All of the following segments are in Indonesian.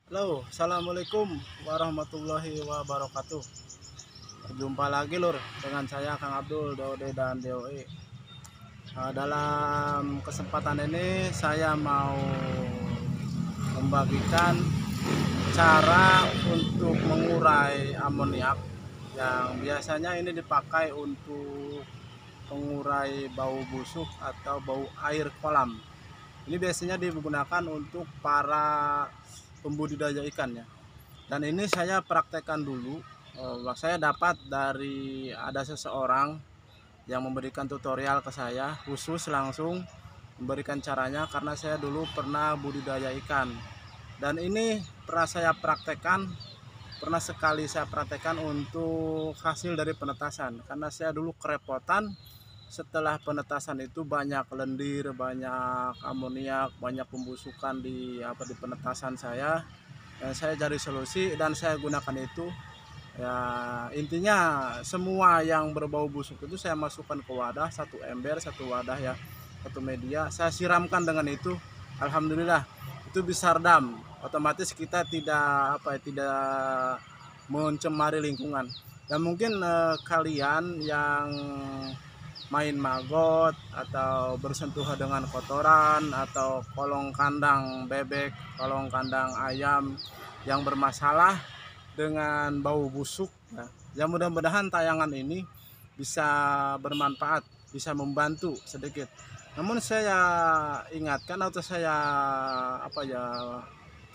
Halo, assalamualaikum warahmatullahi wabarakatuh. Jumpa lagi lur dengan saya Kang Abdul DOD dan DOE. Dalam kesempatan ini saya mau membagikan cara untuk mengurai amoniak yang biasanya ini dipakai untuk mengurai bau busuk atau bau air kolam. Ini biasanya digunakan untuk para pembudidaya ikan ya. Dan ini saya praktekkan dulu. Saya dapat dari ada seseorang yang memberikan tutorial ke saya khusus langsung memberikan caranya karena saya dulu pernah budidaya ikan. Dan ini pernah sekali saya praktekkan untuk hasil dari penetasan karena saya dulu kerepotan setelah penetasan itu banyak lendir, banyak amoniak, banyak pembusukan di penetasan saya. Dan saya cari solusi dan saya gunakan itu. Ya, intinya semua yang berbau busuk itu saya masukkan ke wadah, satu ember, satu wadah ya, satu media. Saya siramkan dengan itu. Alhamdulillah itu bisa redam. Otomatis kita tidak mencemari lingkungan. Dan mungkin kalian yang main magot atau bersentuhan dengan kotoran atau kolong kandang bebek, kolong kandang ayam yang bermasalah dengan bau busuk ya, mudah-mudahan tayangan ini bisa bermanfaat, bisa membantu sedikit. Namun saya ingatkan atau saya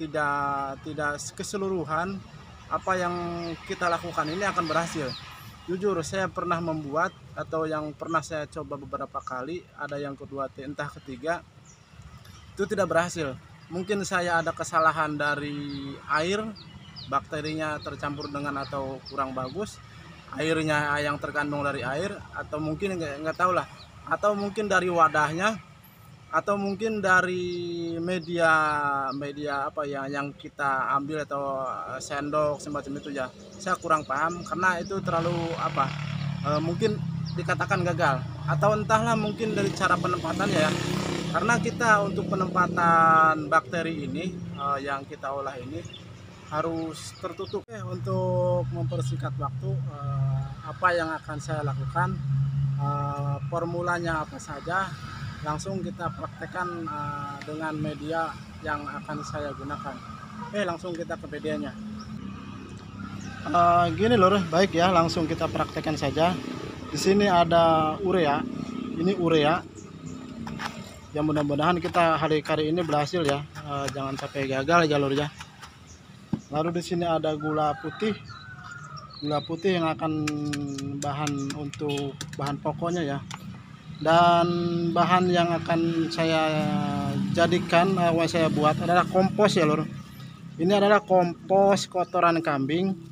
tidak keseluruhan apa yang kita lakukan ini akan berhasil. Jujur saya pernah membuat atau yang pernah saya coba beberapa kali, ada yang kedua entah ketiga, itu tidak berhasil. Mungkin saya ada kesalahan dari air, bakterinya tercampur dengan atau kurang bagus, airnya yang terkandung dari air, atau mungkin nggak tahu lah, atau mungkin dari wadahnya, atau mungkin dari media media apa ya yang kita ambil atau sendok semacam itu ya. Saya kurang paham karena itu terlalu mungkin dikatakan gagal, atau entahlah mungkin dari cara penempatannya ya. Karena kita untuk penempatan bakteri ini yang kita olah ini harus tertutup. Untuk mempersingkat waktu, apa yang akan saya lakukan, formulanya apa saja, langsung kita praktekkan dengan media yang akan saya gunakan. Langsung kita ke medianya. Gini lor, baik ya, langsung kita praktekkan saja. Di sini ada urea, ini urea. Yang mudah-mudahan kita hari ini berhasil ya, jangan sampai gagal jalurnya. Lalu di sini ada gula putih yang akan untuk bahan pokoknya ya. Dan bahan yang akan saya jadikan, saya buat adalah kompos ya lor. Ini adalah kompos kotoran kambing.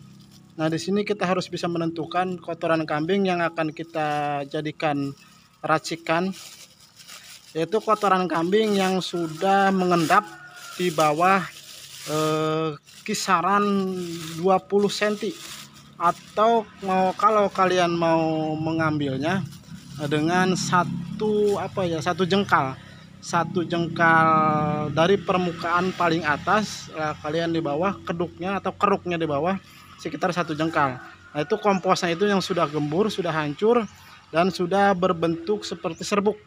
Nah di sini kita harus bisa menentukan kotoran kambing yang akan kita jadikan racikan, yaitu kotoran kambing yang sudah mengendap di bawah kisaran 20 cm, atau kalau kalian mau mengambilnya dengan satu jengkal dari permukaan paling atas, kalian di bawah keduknya atau keruknya di bawah sekitar satu jengkal. Nah itu komposnya itu yang sudah gembur, sudah hancur dan sudah berbentuk seperti serbuk.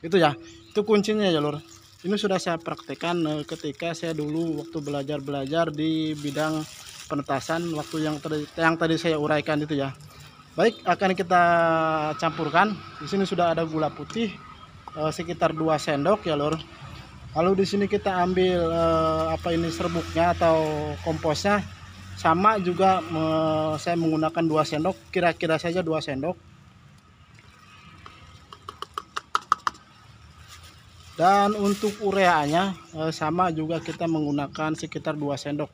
Itu ya, itu kuncinya ya lur. Ini sudah saya praktekkan ketika saya dulu waktu belajar di bidang penetasan, waktu yang tadi saya uraikan itu ya. Baik, akan kita campurkan. Di sini sudah ada gula putih sekitar 2 sendok ya lur. Lalu di sini kita ambil serbuknya atau komposnya, sama juga saya menggunakan 2 sendok, kira-kira saja 2 sendok. Dan untuk ureanya sama juga kita menggunakan sekitar 2 sendok.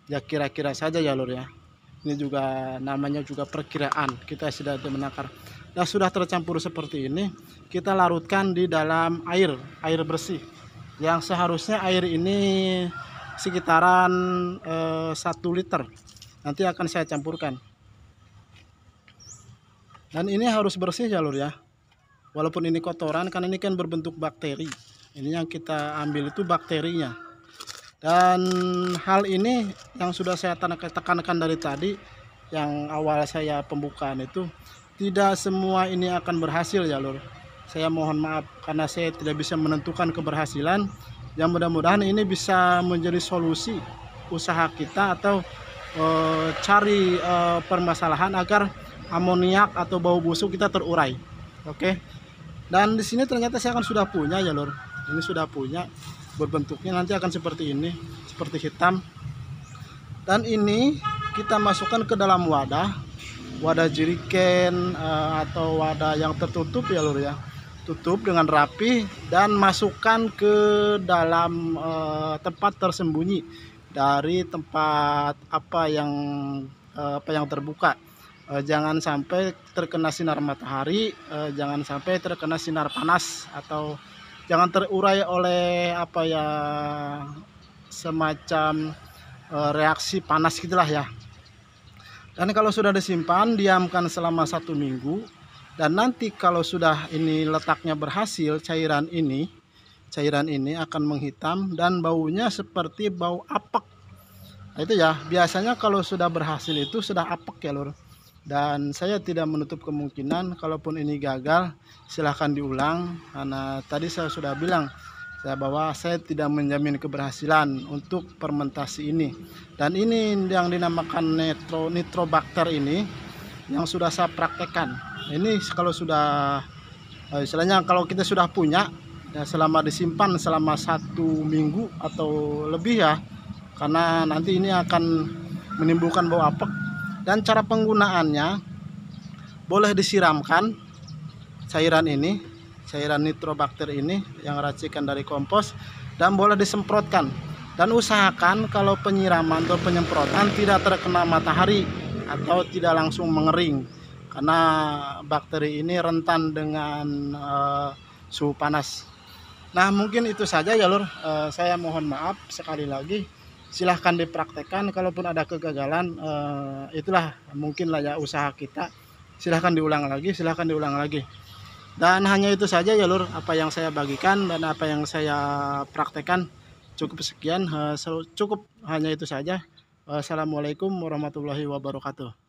Ya kira-kira saja ya lur ya. Ini juga namanya juga perkiraan, kita sudah menakar. Dan sudah tercampur seperti ini, kita larutkan di dalam air bersih. Yang seharusnya air ini sekitaran 1 liter. Nanti akan saya campurkan. Dan ini harus bersih ya lur ya. Walaupun ini kotoran, karena ini kan berbentuk bakteri. Ini yang kita ambil itu bakterinya. Dan hal ini yang sudah saya tekankan dari tadi, yang awal saya pembukaan itu, tidak semua ini akan berhasil ya lur. Saya mohon maaf karena saya tidak bisa menentukan keberhasilan. Yang mudah-mudahan ini bisa menjadi solusi usaha kita, atau cari permasalahan agar amoniak atau bau busuk kita terurai. Oke. Dan di sini ternyata saya kan sudah punya ya lur. Ini sudah punya, berbentuknya nanti akan seperti ini, seperti hitam. Dan ini kita masukkan ke dalam wadah jerigen atau wadah yang tertutup ya lur ya. Tutup dengan rapi dan masukkan ke dalam tempat tersembunyi dari tempat apa yang terbuka. Jangan sampai terkena sinar matahari, jangan sampai terkena sinar panas, atau jangan terurai oleh semacam reaksi panas gitulah ya. Dan kalau sudah disimpan, diamkan selama 1 minggu, dan nanti kalau sudah ini letaknya berhasil, cairan ini akan menghitam dan baunya seperti bau apek. Nah, itu ya, biasanya kalau sudah berhasil itu sudah apek ya lur. Dan saya tidak menutup kemungkinan kalaupun ini gagal, silahkan diulang, karena tadi saya sudah bilang bahwa saya tidak menjamin keberhasilan untuk fermentasi ini. Dan ini yang dinamakan nitrobakter ini yang sudah saya praktekkan. Ini kalau sudah istilahnya, kalau kita sudah punya ya, selama disimpan selama 1 minggu atau lebih ya, karena nanti ini akan menimbulkan bau apek. Dan cara penggunaannya, boleh disiramkan cairan nitrobakter ini yang racikan dari kompos, dan boleh disemprotkan. Dan usahakan kalau penyiraman atau penyemprotan tidak terkena matahari atau tidak langsung mengering, karena bakteri ini rentan dengan suhu panas. Nah, mungkin itu saja ya lur. Saya mohon maaf sekali lagi. Silahkan dipraktekkan, kalaupun ada kegagalan, itulah mungkinlah ya usaha kita. Silahkan diulang lagi. Dan hanya itu saja ya lur, apa yang saya bagikan dan apa yang saya praktekkan. Cukup sekian, cukup hanya itu saja. Assalamualaikum warahmatullahi wabarakatuh.